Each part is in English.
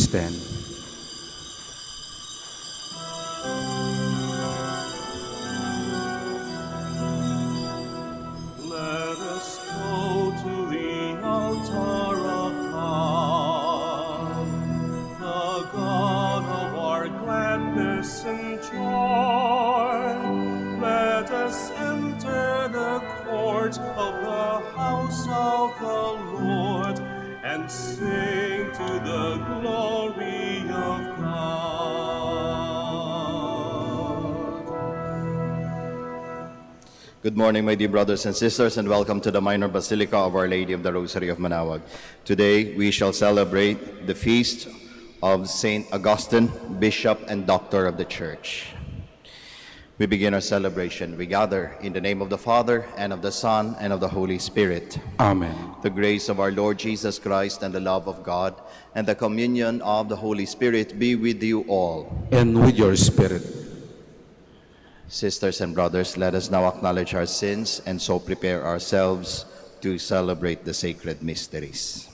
stand. Let us go to the altar of God, the God of our gladness and joy. Let us enter the court of the house of the Lord and sing to the glory of God. Good morning, my dear brothers and sisters, and welcome to the Minor Basilica of Our Lady of the Rosary of Manaoag. Today, we shall celebrate the feast of Saint Augustine, Bishop and Doctor of the Church. We begin our celebration. We gather in the name of the Father, and of the Son, and of the Holy Spirit. Amen. The grace of our Lord Jesus Christ, and the love of God, and the communion of the Holy Spirit be with you all. And with your spirit. Sisters and brothers, let us now acknowledge our sins and so prepare ourselves to celebrate the sacred mysteries.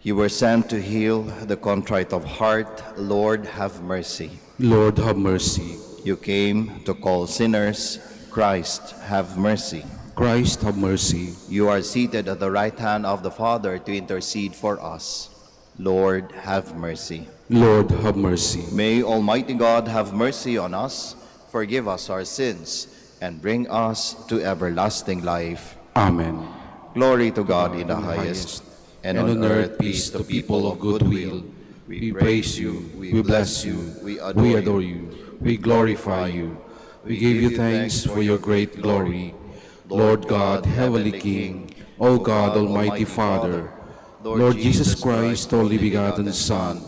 You were sent to heal the contrite of heart. Lord, have mercy. Lord, have mercy. You came to call sinners. Christ, have mercy. Christ, have mercy. You are seated at the right hand of the Father to intercede for us. Lord, have mercy. Lord, have mercy. May Almighty God have mercy on us, forgive us our sins, and bring us to everlasting life. Amen. Glory to God in the highest, and on earth peace to people of good will. We praise you, we bless you, we adore you, we glorify you. We give you thanks for your great glory. Lord God, Heavenly King, O God, Almighty Father, Lord Jesus Christ, only begotten Son,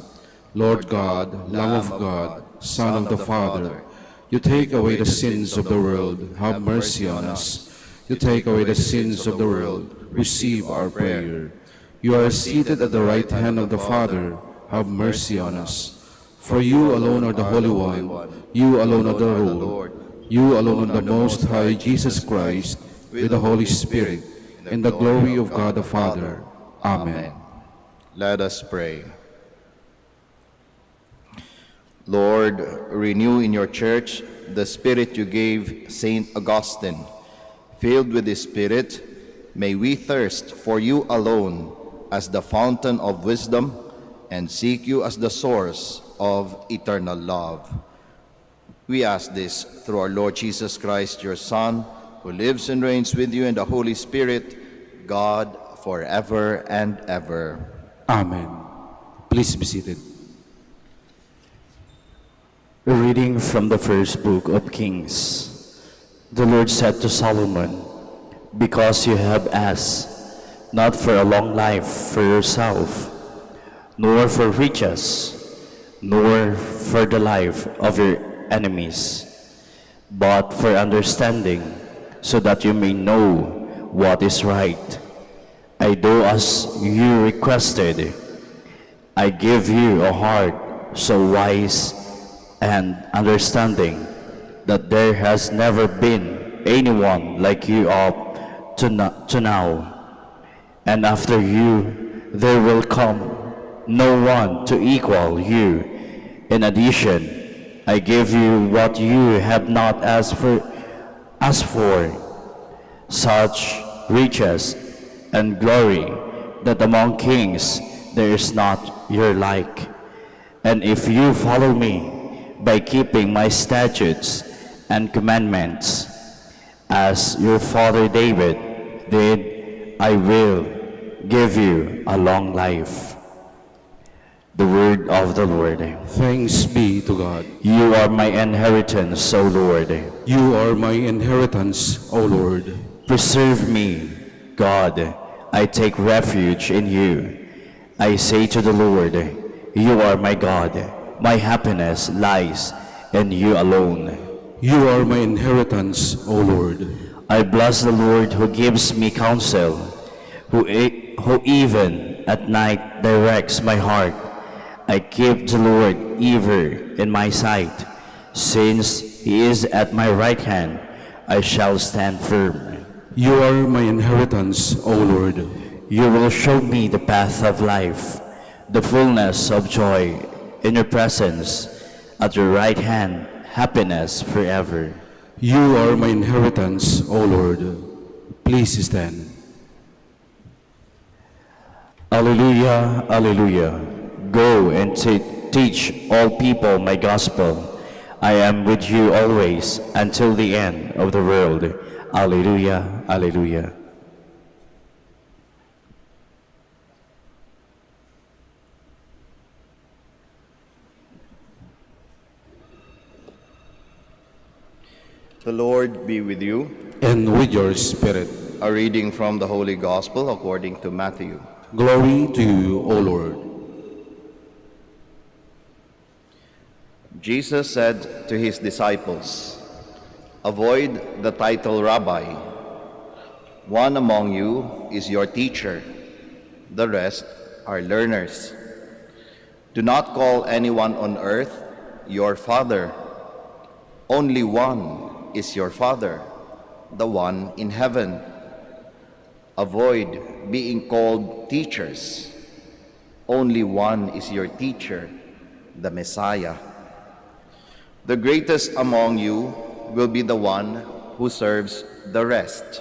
Lord God, Lamb of God, Son of the Father, you take away the sins of the world, have mercy on us. You take away the sins of the world, receive our prayer. You are seated at the right hand of the Father, have mercy on us. For you alone are the Holy One, you alone are the Lord, you alone are the Most High Jesus Christ, with the Holy Spirit, in the glory of God the Father. Amen. Let us pray. Lord, renew in your church the spirit you gave Saint Augustine. Filled with this spirit, may we thirst for you alone as the fountain of wisdom and seek you as the source of eternal love. We ask this through our Lord Jesus Christ, your Son, who lives and reigns with you in the Holy Spirit, God, forever and ever. Amen. Please be seated. A reading from the first book of Kings. The Lord said to Solomon, "Because you have asked, not for a long life for yourself, nor for riches, nor for the life of your enemies, but for understanding, so that you may know what is right. I do as you requested. I give you a heart so wise and understanding that there has never been anyone like you up to now. And after you, there will come no one to equal you. In addition, I give you what you have not asked for, such riches and glory that among kings there is not your like. And if you follow me by keeping my statutes and commandments, as your father David did, I will give you a long life." The word of the Lord. Thanks be to God. You are my inheritance, O Lord. You are my inheritance, O Lord. Preserve me, God. I take refuge in you. I say to the Lord, you are my God. My happiness lies in you alone. You are my inheritance, O Lord. I bless the Lord who gives me counsel, who even at night directs my heart. I keep the Lord ever in my sight. Since he is at my right hand, I shall stand firm. You are my inheritance, O Lord. You will show me the path of life, the fullness of joy in your presence, at your right hand, happiness forever. You are my inheritance, O Lord. Please stand. Alleluia, alleluia. Go and teach all people my gospel. I am with you always until the end of the world. Alleluia, alleluia. The Lord be with you. And with your spirit. A reading from the Holy Gospel according to Matthew. Glory to you, O Lord. Jesus said to his disciples, "Avoid the title Rabbi. One among you is your teacher. The rest are learners. Do not call anyone on earth your father. Only one is your Father, the one in heaven. Avoid being called teachers. Only one is your teacher, the Messiah. The greatest among you will be the one who serves the rest.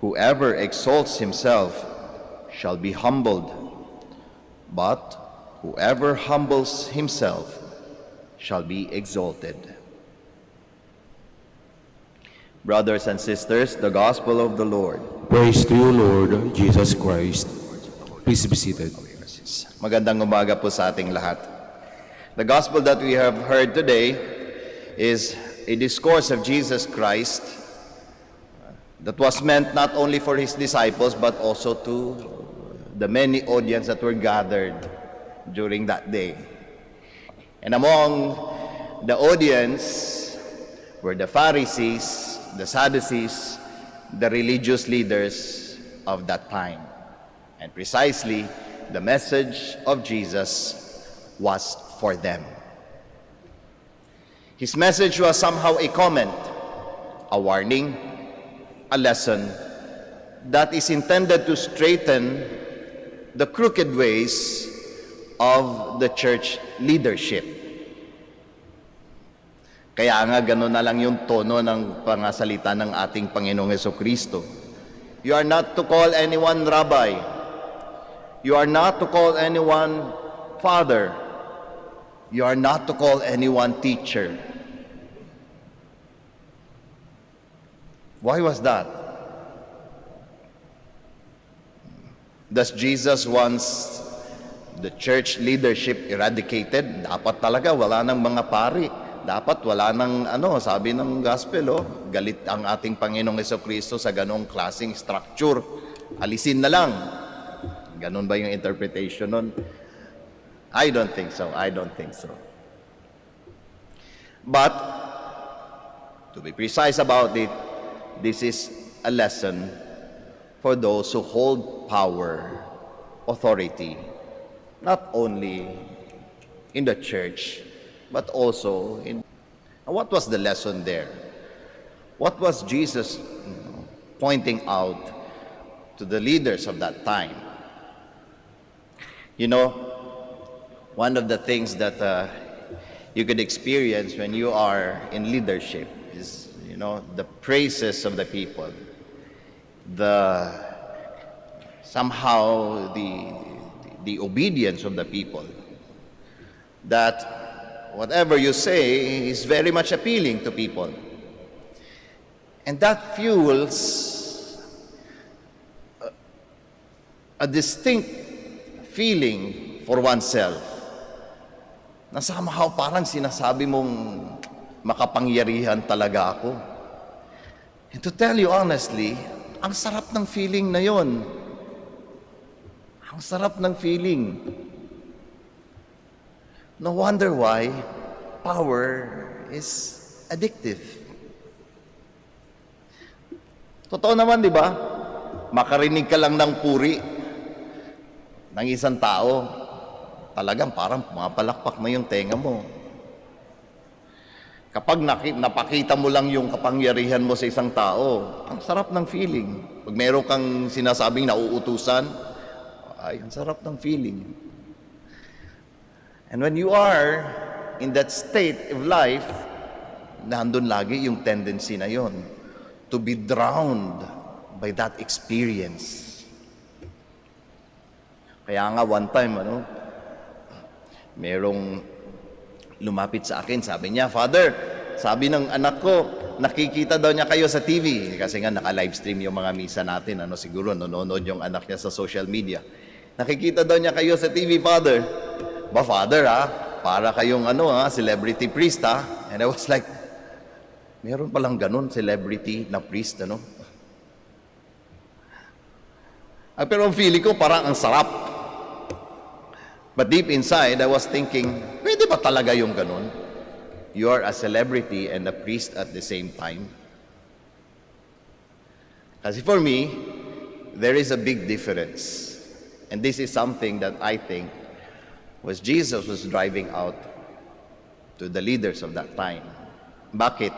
Whoever exalts himself shall be humbled, but whoever humbles himself shall be exalted." Brothers and sisters, the Gospel of the Lord. Praise to you, Lord Jesus Christ. Please be seated. Magandang umaga po sa ating lahat. The Gospel that we have heard today is a discourse of Jesus Christ that was meant not only for his disciples but also to the many audience that were gathered during that day. And among the audience were the Pharisees, the Sadducees, the religious leaders of that time. And precisely, the message of Jesus was for them. His message was somehow a comment, a warning, a lesson that is intended to straighten the crooked ways of the church leadership. Kaya nga gano'n na lang yung tono ng pangasalita ng ating Panginoong Jesucristo. You are not to call anyone rabbi. You are not to call anyone father. You are not to call anyone teacher. Why was that? Does Jesus wants the church leadership eradicated? Dapat talaga wala nang mga pari. Dapat wala nang sabi ng gospel, galit ang ating Panginoong Jesucristo sa ganong klaseng structure. Alisin na lang. Ganon ba yung interpretation nun? I don't think so. I don't think so. But, to be precise about it, this is a lesson for those who hold power, authority, not only in the church, but also in... What was the lesson there? What was Jesus pointing out to the leaders of that time? You know, one of the things that you could experience when you are in leadership is, the praises of the people, somehow the obedience of the people, that whatever you say is very much appealing to people. And that fuels a distinct feeling for oneself na somehow parang sinasabi mong makapangyarihan talaga ako. And to tell you honestly, ang sarap ng feeling na yon. Ang sarap ng feeling. No wonder why power is addictive. Totoo naman, di ba? Makarinig ka lang ng puri ng isang tao, talagang parang mapalakpak na yung tenga mo. Kapag napakita mo lang yung kapangyarihan mo sa isang tao, ang sarap ng feeling. Pag meron kang sinasabing nauutusan, ay, ang sarap ng feeling. And when you are in that state of life, nandun lagi yung tendency na yon, to be drowned by that experience. Kaya nga one time, merong lumapit sa akin, sabi niya, Father, sabi ng anak ko, nakikita daw niya kayo sa TV. Kasi nga naka-livestream yung mga misa natin, siguro nanonood yung anak niya sa social media. Nakikita daw niya kayo sa TV, Father. Ba, Father, para kayong celebrity priest, And I was like, meron palang ganun, celebrity na priest, Pero ang feeling ko, parang ang sarap. But deep inside, I was thinking, pwede ba talaga yung ganun? You are a celebrity and a priest at the same time. Kasi for me, there is a big difference. And this is something that I think Jesus was driving out to the leaders of that time. Bakit?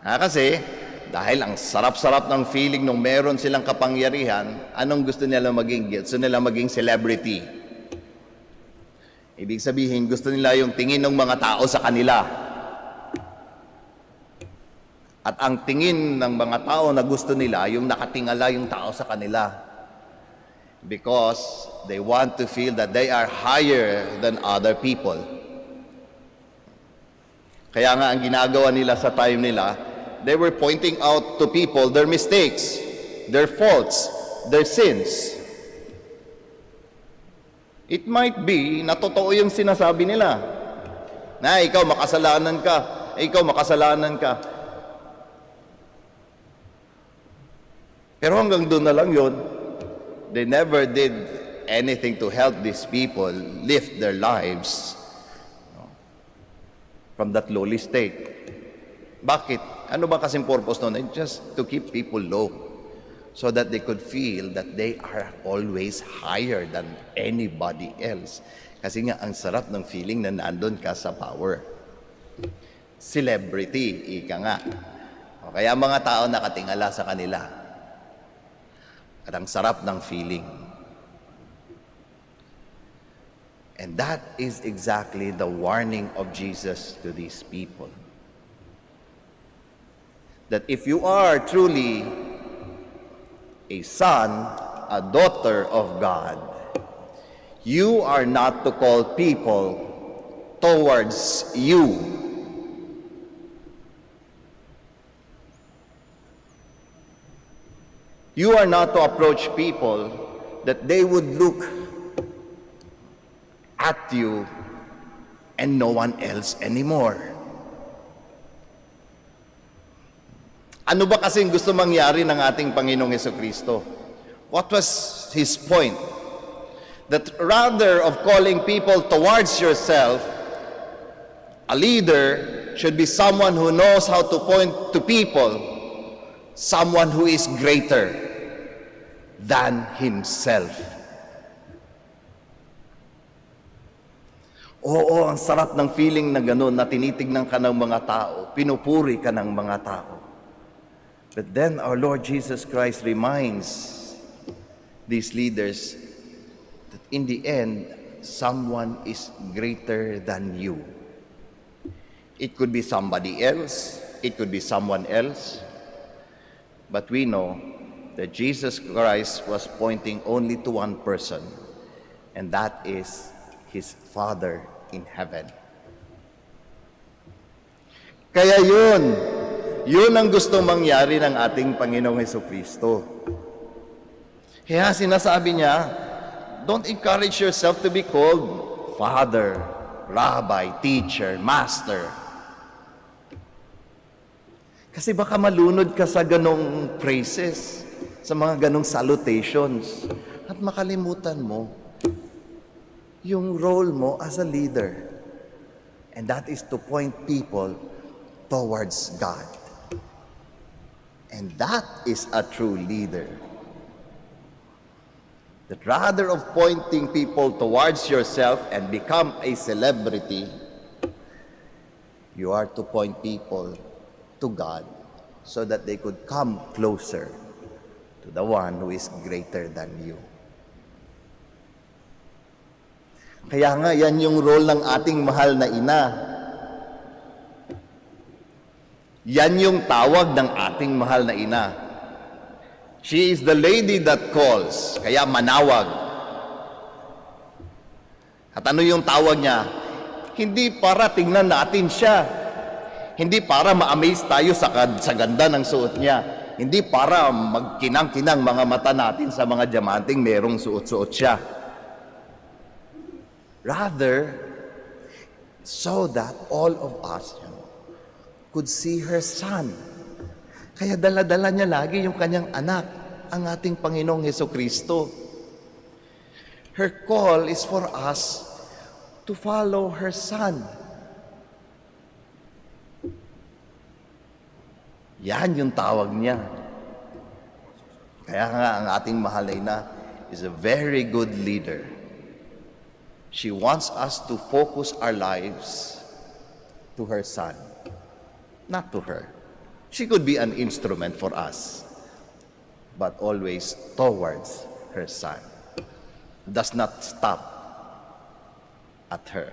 Kasi dahil ang sarap-sarap ng feeling nung meron silang kapangyarihan, anong gusto nila maging? Gusto nila maging celebrity. Ibig sabihin, gusto nila yung tingin ng mga tao sa kanila. At ang tingin ng mga tao na gusto nila, yung nakatingala yung tao sa kanila. Because they want to feel that they are higher than other people. Kaya nga ang ginagawa nila sa time nila, they were pointing out to people their mistakes, their faults, their sins. It might be na totoo yung sinasabi nila. Na ikaw makasalanan ka, ikaw makasalanan ka. Pero hanggang doon na lang yun. They never did anything to help these people lift their lives from that lowly state. Bakit? Ano ba kasing purpose nun? Just to keep people low, so that they could feel that they are always higher than anybody else. Kasi nga, ang sarap ng feeling na nandun ka sa power. Celebrity, ika nga. O kaya mga tao nakatingala sa kanila. At ang sarap ng feeling. And that is exactly the warning of Jesus to these people. That if you are truly a son, a daughter of God, you are not to call people towards you. You are not to approach people that they would look at you and no one else anymore. Ano ba kasing gusto mangyari ng ating Panginoong Jesucristo? What was His point? That rather of calling people towards yourself, a leader should be someone who knows how to point to people, someone who is greater than himself. Oo, ang sarap ng feeling na gano'n, na tinitignan ka ng mga tao, pinupuri ka ng mga tao. But then our Lord Jesus Christ reminds these leaders that in the end, someone is greater than you. It could be somebody else, it could be someone else, but we know that Jesus Christ was pointing only to one person, and that is His Father in heaven. Kaya yun ang gusto mangyari ng ating Panginoong Jesucristo. Kaya sinasabi niya, don't encourage yourself to be called Father, Rabbi, Teacher, Master. Kasi baka malunod ka sa ganong praises, sa mga ganong salutations, at makalimutan mo yung role mo as a leader. And that is to point people towards God. And that is a true leader. That rather of pointing people towards yourself and become a celebrity, You are to point people to God so that they could come closer to the one who is greater than you. Kaya nga, yan yung role ng ating mahal na ina. Yan yung tawag ng ating mahal na ina. She is the lady that calls, kaya Manaoag. At ano yung tawag niya? Hindi para tingnan natin siya. Hindi para ma-amaze tayo sa ganda ng suot niya. Hindi para magkinang-kinang mga mata natin sa mga diamanting merong suot-suot siya. Rather, so that all of us could see her son. Kaya dala-dala niya lagi yung kanyang anak, ang ating Panginoong Hesukristo. Her call is for us to follow her son. Yan yung tawag niya. Kaya nga ang ating mahal na ina is a very good leader. She wants us to focus our lives to her son, not to her. She could be an instrument for us, but always towards her son. Does not stop at her.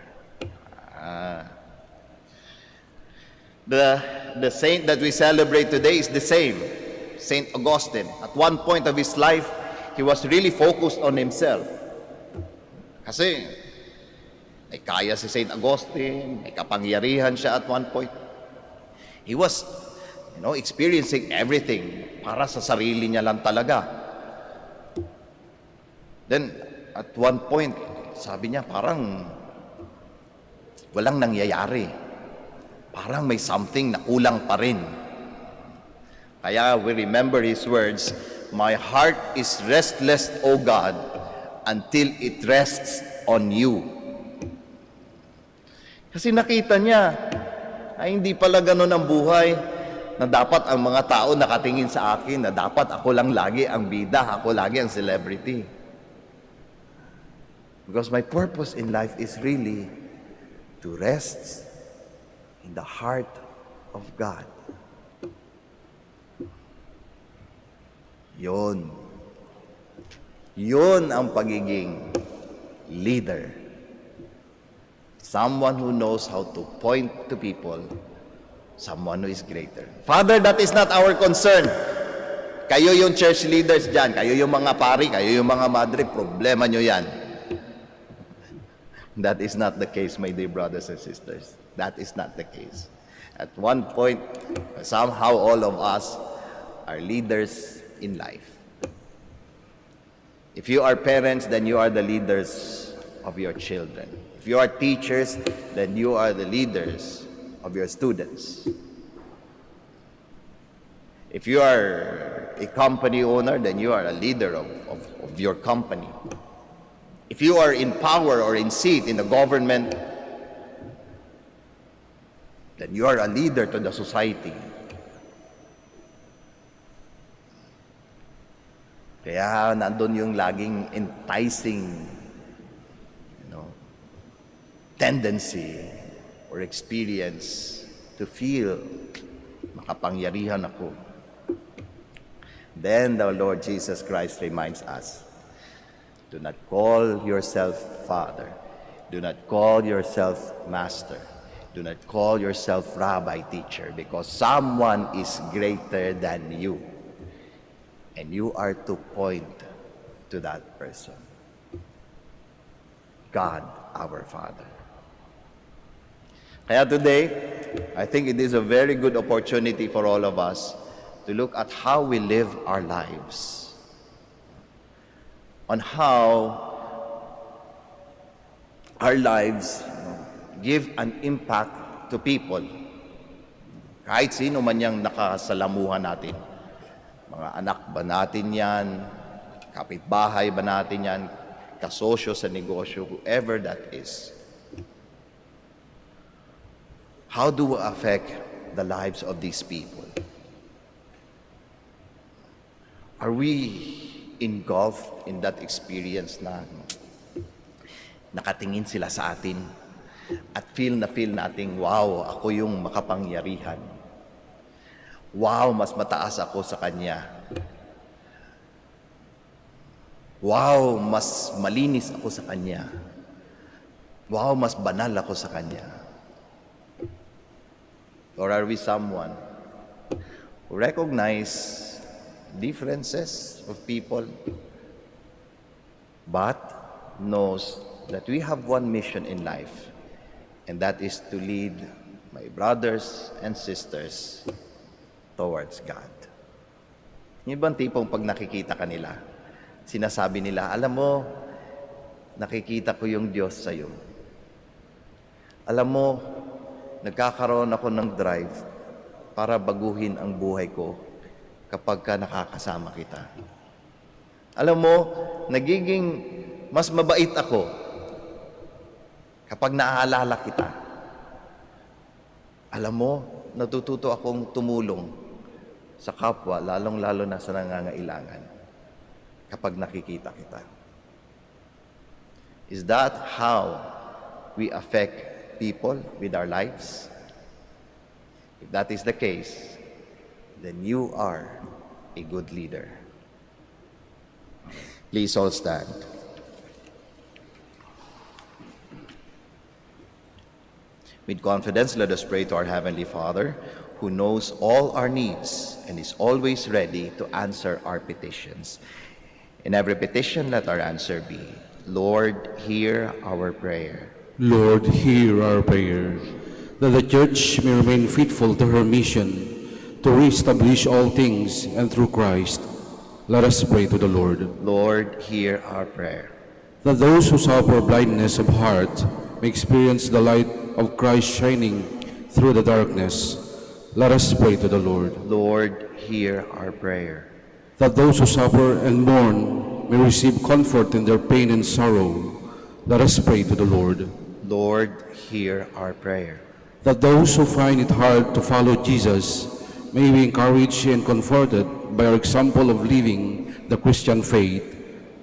The saint that we celebrate today is the same, Saint Augustine. At one point of his life, he was really focused on himself. Kasi may kaya si Saint Augustine, may kapangyarihan siya at one point. He was, experiencing everything para sa sarili niya lang talaga. Then, at one point, sabi niya, parang walang nangyayari. Parang may something na kulang pa rin. Kaya we remember his words, "My heart is restless, O God, until it rests on you." Kasi nakita niya, ay hindi pala ganun ang buhay, na dapat ang mga tao nakatingin sa akin, na dapat ako lang lagi ang bida, ako lagi ang celebrity. Because my purpose in life is really to rest in the heart of God. Yun ang pagiging leader. Someone who knows how to point to people, someone who is greater. Father, that is not our concern. Kayo yung church leaders dyan, kayo yung mga pari, kayo yung mga madre, problema nyo yan. That is not the case, my dear brothers and sisters. That is not the case. At one point, somehow all of us are leaders in life. If you are parents, then you are the leaders of your children. If you are teachers, then you are the leaders of your students. If you are a company owner, then you are a leader of your company. If you are in power or in seat in the government, then you are a leader to the society. Kaya nandun yung laging enticing tendency or experience to feel makapangyarihan ako. Then the Lord Jesus Christ reminds us, do not call yourself Father. Do not call yourself Master. Do not call yourself Rabbi, Teacher, because someone is greater than you. And you are to point to that person. God, our Father. Kaya today, I think it is a very good opportunity for all of us to look at how we live our lives. On how our lives give an impact to people. Kahit sino man yung nakasalamuhan natin. Mga anak ba natin yan? Kapitbahay ba natin yan? Kasosyo sa negosyo, whoever that is. How do we affect the lives of these people? Are we engulfed in that experience na nakatingin sila sa atin? At feel nating, wow, ako yung makapangyarihan. Wow, mas mataas ako sa Kanya. Wow, mas malinis ako sa Kanya. Wow, mas banal ako sa Kanya. Or are we someone who recognize differences of people, but knows that we have one mission in life, and that is to lead my brothers and sisters towards God? Yung ibang tipong pag nakikita ka nila, sinasabi nila, alam mo, nakikita ko yung Diyos sa'yo. Alam mo, nagkakaroon ako ng drive para baguhin ang buhay ko kapag ka nakakasama kita. Alam mo, nagiging mas mabait ako kapag naaalala kita. Alam mo, natututo akong tumulong sa kapwa, lalong-lalo na sa nangangailangan kapag nakikita kita. Is that how we affect people with our lives? If that is the case, then you are a good leader. Please all stand. With confidence, let us pray to our Heavenly Father, who knows all our needs and is always ready to answer our petitions. In every petition, let our answer be, Lord, hear our prayer. Lord, hear our prayer, that the Church may remain faithful to her mission to reestablish all things, and through Christ, let us pray to the Lord. Lord, hear our prayer. That those who suffer blindness of heart may experience the light of Christ shining through the darkness, let us pray to the Lord. Lord, hear our prayer. That those who suffer and mourn may receive comfort in their pain and sorrow, let us pray to the Lord. Lord, hear our prayer. That those who find it hard to follow Jesus may be encouraged and comforted by our example of living the Christian faith,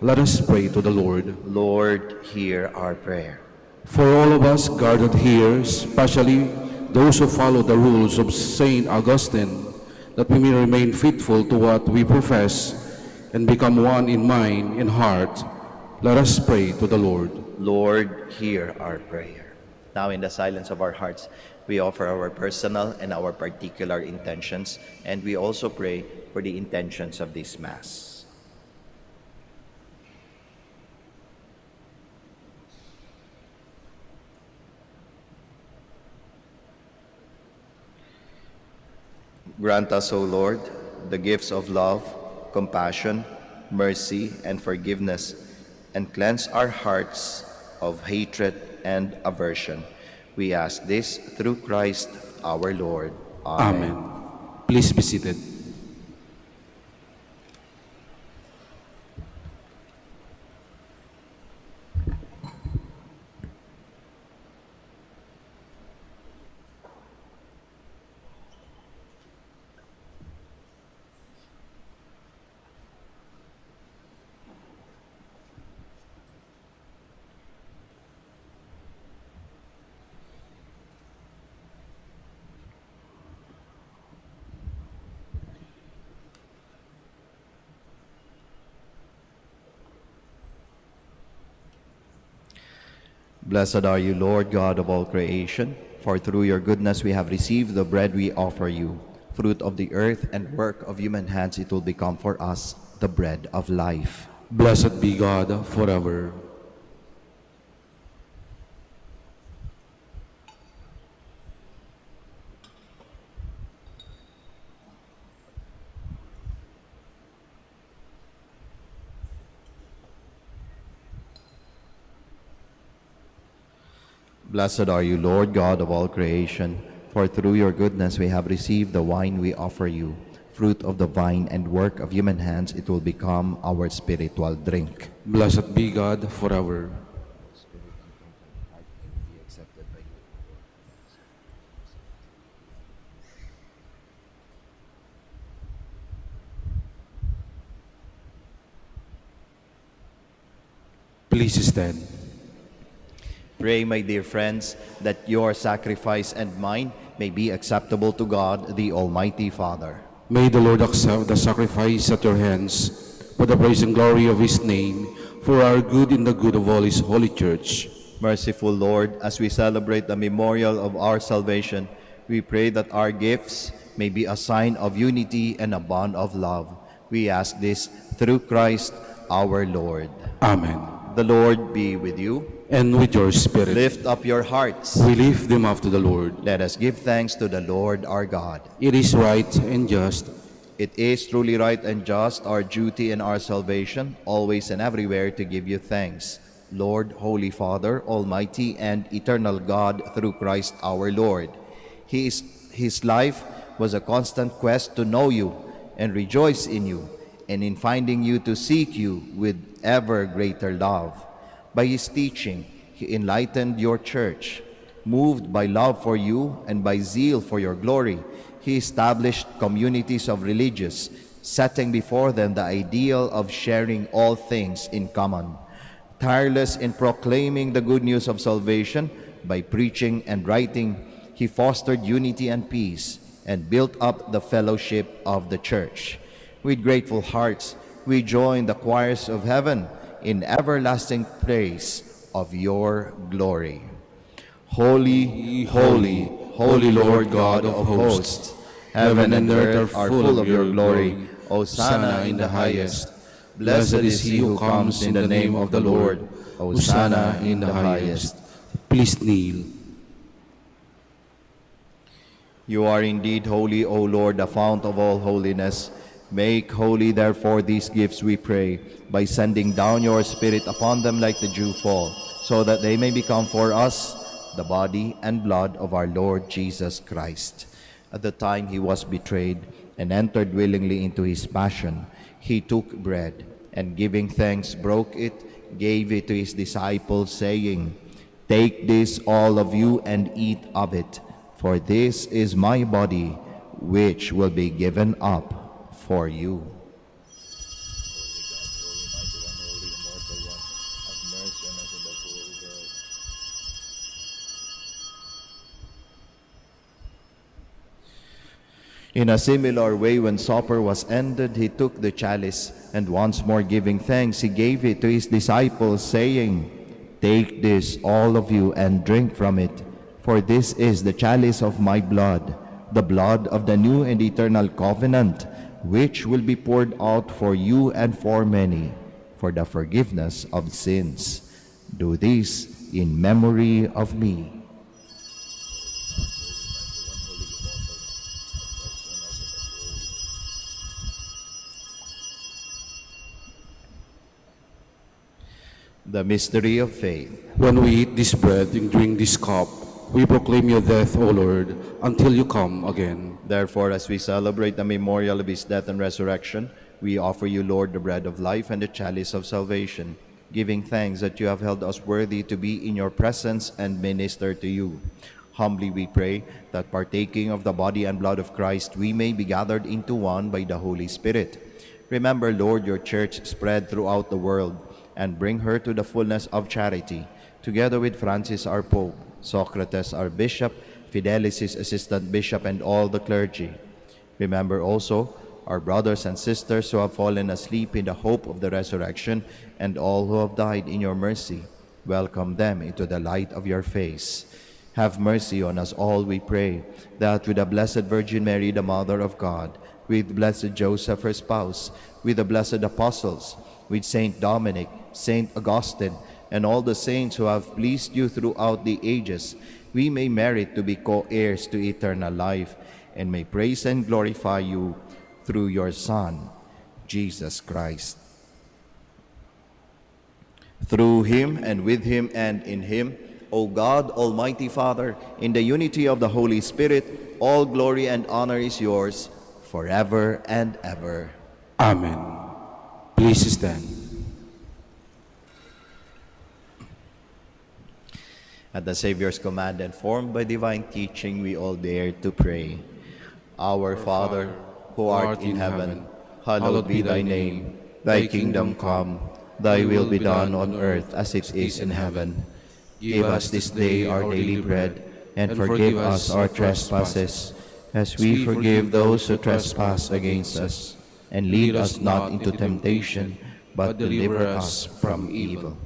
let us pray to the Lord. Lord, hear our prayer. For all of us gathered here, especially those who follow the rules of Saint Augustine, that we may remain faithful to what we profess and become one in mind and heart, let us pray to the Lord. Lord, hear our prayer. Now, in the silence of our hearts, we offer our personal and our particular intentions, and we also pray for the intentions of this Mass. Grant us, O Lord, the gifts of love, compassion, mercy, and forgiveness, and cleanse our hearts of hatred and aversion. We ask this through Christ our Lord. Amen. Amen. Please be seated. Blessed are you, Lord God of all creation, for through your goodness we have received the bread we offer you. Fruit of the earth and work of human hands, it will become for us the bread of life. Blessed be God forever. Blessed are you, Lord God of all creation, for through your goodness we have received the wine we offer you. Fruit of the vine and work of human hands, it will become our spiritual drink. Blessed be God forever. Please stand. Pray, my dear friends, that your sacrifice and mine may be acceptable to God, the Almighty Father. May the Lord accept the sacrifice at your hands for the praise and glory of his name, for our good and the good of all his holy church. Merciful Lord, as we celebrate the memorial of our salvation, we pray that our gifts may be a sign of unity and a bond of love. We ask this through Christ our Lord. Amen. The Lord be with you. And with your spirit. Lift up your hearts. We lift them up to the Lord. Let us give thanks to the Lord our God. It is right and just. It is truly right and just, our duty and our salvation, always and everywhere to give you thanks. Lord, Holy Father, Almighty and eternal God, through Christ our Lord. His life was a constant quest to know you and rejoice in you, and in finding you to seek you with ever greater love. By his teaching, he enlightened your church. Moved by love for you and by zeal for your glory, he established communities of religious, setting before them the ideal of sharing all things in common. Tireless in proclaiming the good news of salvation, by preaching and writing, he fostered unity and peace and built up the fellowship of the church. With grateful hearts, we join the choirs of heaven in everlasting praise of your glory. Holy, holy, holy Lord God of hosts, heaven and earth are full of your glory. Hosanna in the highest. Blessed is he who comes in the name of the Lord. Hosanna in the highest. Please kneel. You are indeed holy, O Lord, the fount of all holiness. Make holy, therefore, these gifts, we pray, by sending down your Spirit upon them like the dew fall, so that they may become for us the body and blood of our Lord Jesus Christ. At the time he was betrayed and entered willingly into his passion, he took bread, and giving thanks, broke it, gave it to his disciples, saying, "Take this, all of you, and eat of it, for this is my body, which will be given up for you." In a similar way, when supper was ended, he took the chalice, and once more giving thanks, he gave it to his disciples, saying, "Take this, all of you, and drink from it, for this is the chalice of my blood, the blood of the new and eternal covenant, which will be poured out for you and for many, for the forgiveness of sins. Do this in memory of me." The mystery of faith. When we eat this bread and drink this cup, we proclaim your death, O Lord, until you come again. Therefore, as we celebrate the memorial of his death and resurrection, we offer you, Lord, the bread of life and the chalice of salvation, giving thanks that you have held us worthy to be in your presence and minister to you. Humbly we pray that, partaking of the body and blood of Christ, we may be gathered into one by the Holy Spirit. Remember, Lord, your church spread throughout the world, and bring her to the fullness of charity, together with Francis our Pope, Socrates our Bishop, Fidelis his Assistant Bishop, and all the clergy. Remember also our brothers and sisters who have fallen asleep in the hope of the resurrection, and all who have died in your mercy. Welcome them into the light of your face. Have mercy on us all, we pray, that with the Blessed Virgin Mary, the Mother of God, with Blessed Joseph, her spouse, with the blessed apostles, with Saint Dominic, Saint Augustine, and all the saints who have pleased you throughout the ages, we may merit to be co-heirs to eternal life, and may praise and glorify you through your Son, Jesus Christ. Through him, and with him, and in him, O God, Almighty Father, in the unity of the Holy Spirit, all glory and honor is yours, forever and ever. Amen. Please stand. At the Savior's command and formed by divine teaching, we all dare to pray. Our Father, who art in heaven, hallowed be thy name. Thy kingdom come, thy will be done on earth as it is in heaven. Give us this day our daily bread, and forgive us our trespasses, as we forgive those who trespass against us. And lead us not into temptation, but deliver us from evil.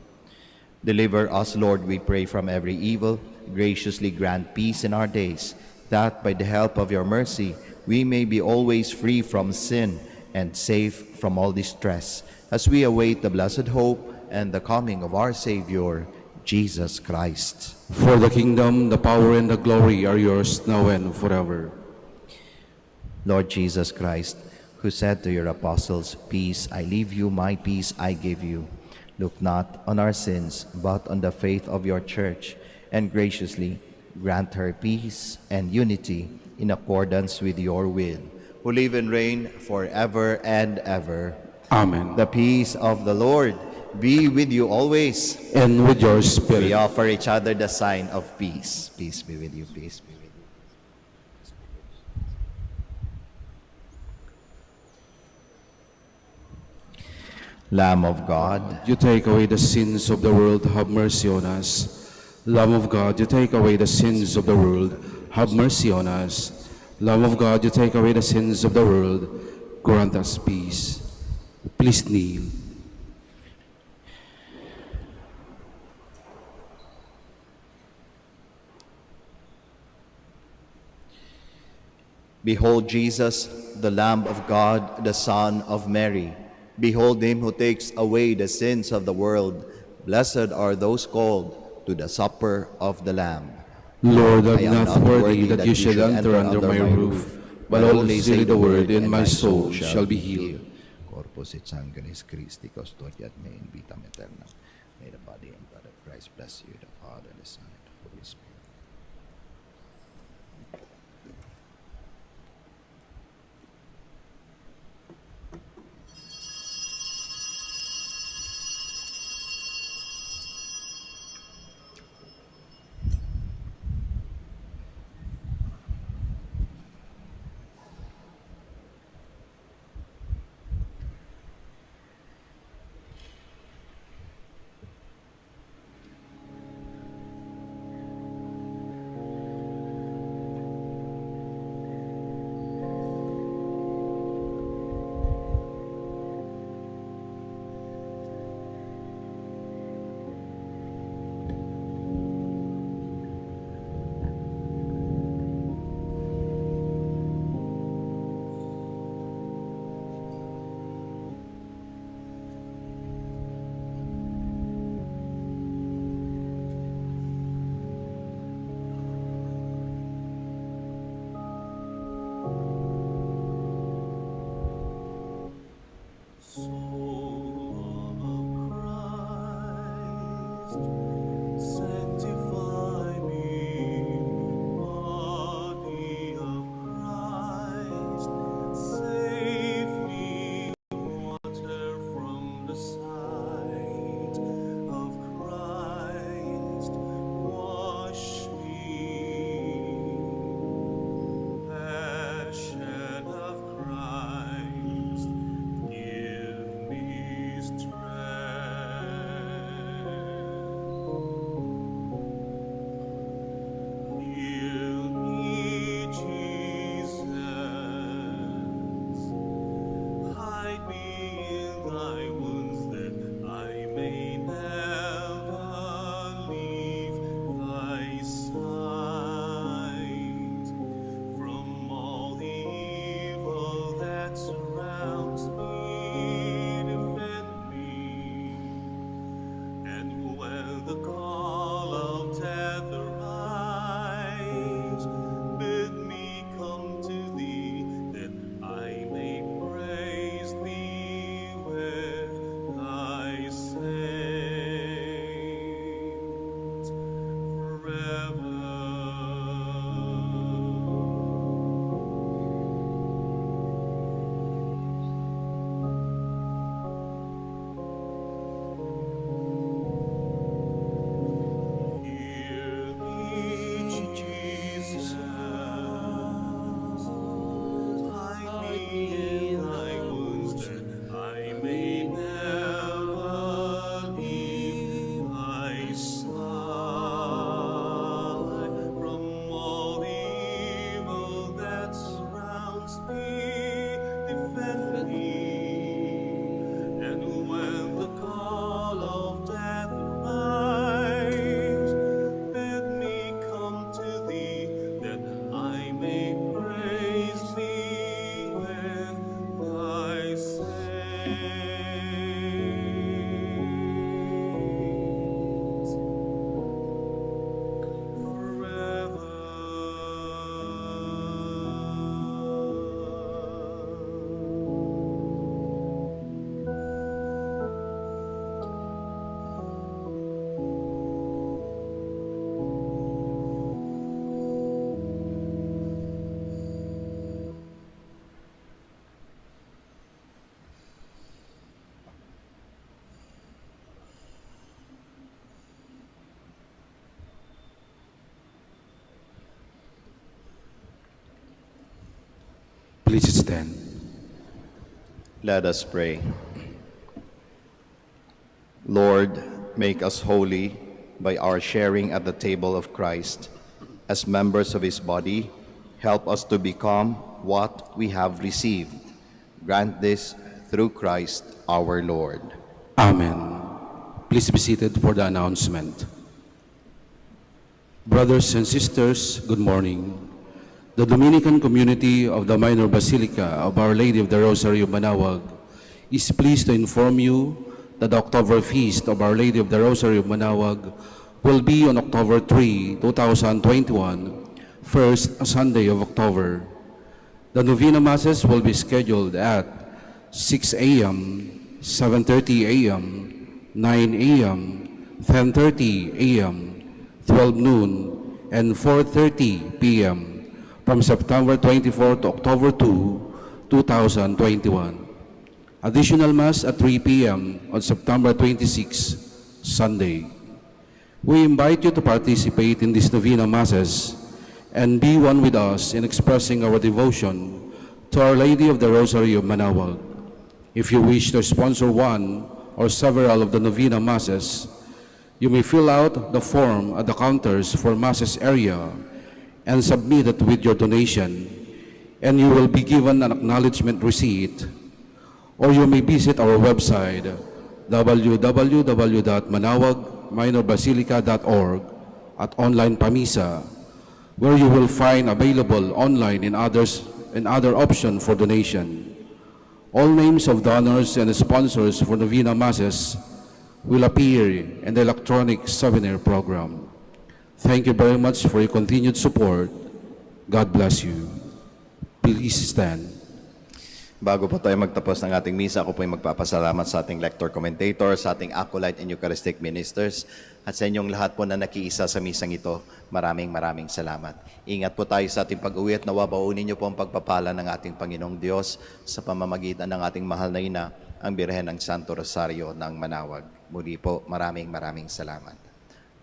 Deliver us, Lord, we pray, from every evil. Graciously grant peace in our days, that by the help of your mercy we may be always free from sin and safe from all distress, as we await the blessed hope and the coming of our Savior, Jesus Christ. For the kingdom, the power, and the glory are yours now and forever. Lord Jesus Christ, who said to your apostles, "Peace I leave you, my peace I give you," look not on our sins, but on the faith of your church, and graciously grant her peace and unity in accordance with your will, who live and reign forever and ever. Amen. The peace of the Lord be with you always. And with your We spirit. offer each other the sign of peace. Peace be with you, peace be with you. Lamb of God, You take away the sins of the world, have mercy on us. Lamb of God, you take away the sins of the world, have mercy on us. Lamb of God, you take away the sins of the world, grant us peace. Please kneel. behold Jesus, the Lamb of God, the Son of Mary. Behold him who takes away the sins of the world. Blessed are those called to the supper of the Lamb. Lord, I I'm am not worthy that you should enter under my roof, but only say the word, and my soul shall be healed. Corpus et sanguinis Christi, custodiat me in vitam aeternam. May the body and blood of Christ bless you, the Father, the Son, and the Holy Spirit. Please stand. Let us pray. Lord, make us holy by our sharing at the table of Christ. As members of his body, help us to become what we have received. Grant this through Christ our Lord. Amen. Please be seated for the announcement. Brothers and sisters, good morning. The Dominican community of the Minor Basilica of Our Lady of the Rosary of Manaoag is pleased to inform you that the October Feast of Our Lady of the Rosary of Manaoag will be on October 3, 2021, first Sunday of October. The Novena Masses will be scheduled at 6 a.m., 7:30 a.m., 9 a.m., 10:30 a.m., 12 noon, and 4:30 p.m. from September 24 to October 2, 2021. Additional Mass at 3 p.m. on September 26, Sunday. We invite you to participate in these Novena Masses and be one with us in expressing our devotion to Our Lady of the Rosary of Manaoag. If you wish to sponsor one or several of the Novena Masses, you may fill out the form at the counters for Masses area and submit it with your donation, and you will be given an acknowledgement receipt. Or you may visit our website, www.manaoagminorbasilica.org at Online Pamisa, where you will find available online in other option for donation. All names of donors and sponsors for Novena Masses will appear in the electronic souvenir program. Thank you very much for your continued support. God bless you. Please stand. Bago po tayo magtapos ng ating misa, ako po ay magpapasalamat sa ating lector commentator, sa ating acolyte and Eucharistic ministers, at sa inyong lahat po na nakiisa sa misang ito. Maraming salamat. Ingat po tayo sa ating pag-uwi at nawa baunin niyo po ang pagpapala ng ating Panginoong Diyos sa pamamagitan ng ating mahal na ina, ang Birhen ng Santo Rosario ng Manaoag. Muli po, maraming salamat.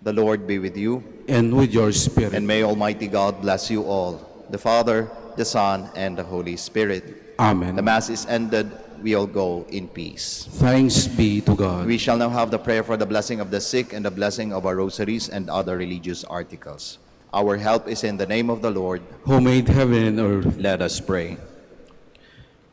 The Lord be with you. And with your spirit. And may Almighty God bless you all, the Father, the Son, and the Holy Spirit. Amen. The Mass is ended. We all go in peace. Thanks be to God. We shall now have the prayer for the blessing of the sick and the blessing of our rosaries and other religious articles. Our help is in the name of the Lord, Who made heaven and earth. Let us pray.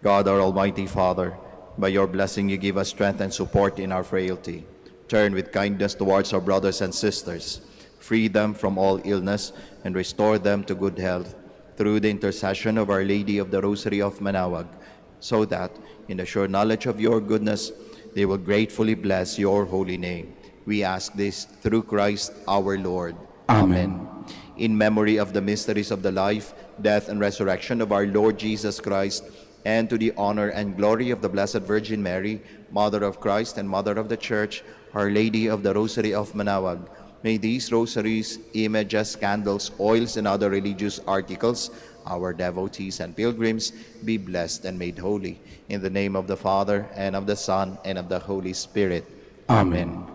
God, our Almighty Father, by your blessing you give us strength and support in our frailty. Turn with kindness towards our brothers and sisters. Free them from all illness and restore them to good health through the intercession of Our Lady of the Rosary of Manaoag, so that, in the sure knowledge of your goodness, they will gratefully bless your holy name. We ask this through Christ our Lord. Amen. In memory of the mysteries of the life, death, and resurrection of our Lord Jesus Christ, and to the honor and glory of the Blessed Virgin Mary, Mother of Christ and Mother of the Church, Our Lady of the Rosary of Manaoag, may these rosaries, images, candles, oils, and other religious articles, our devotees and pilgrims, be blessed and made holy. In the name of the Father, and of the Son, and of the Holy Spirit. Amen.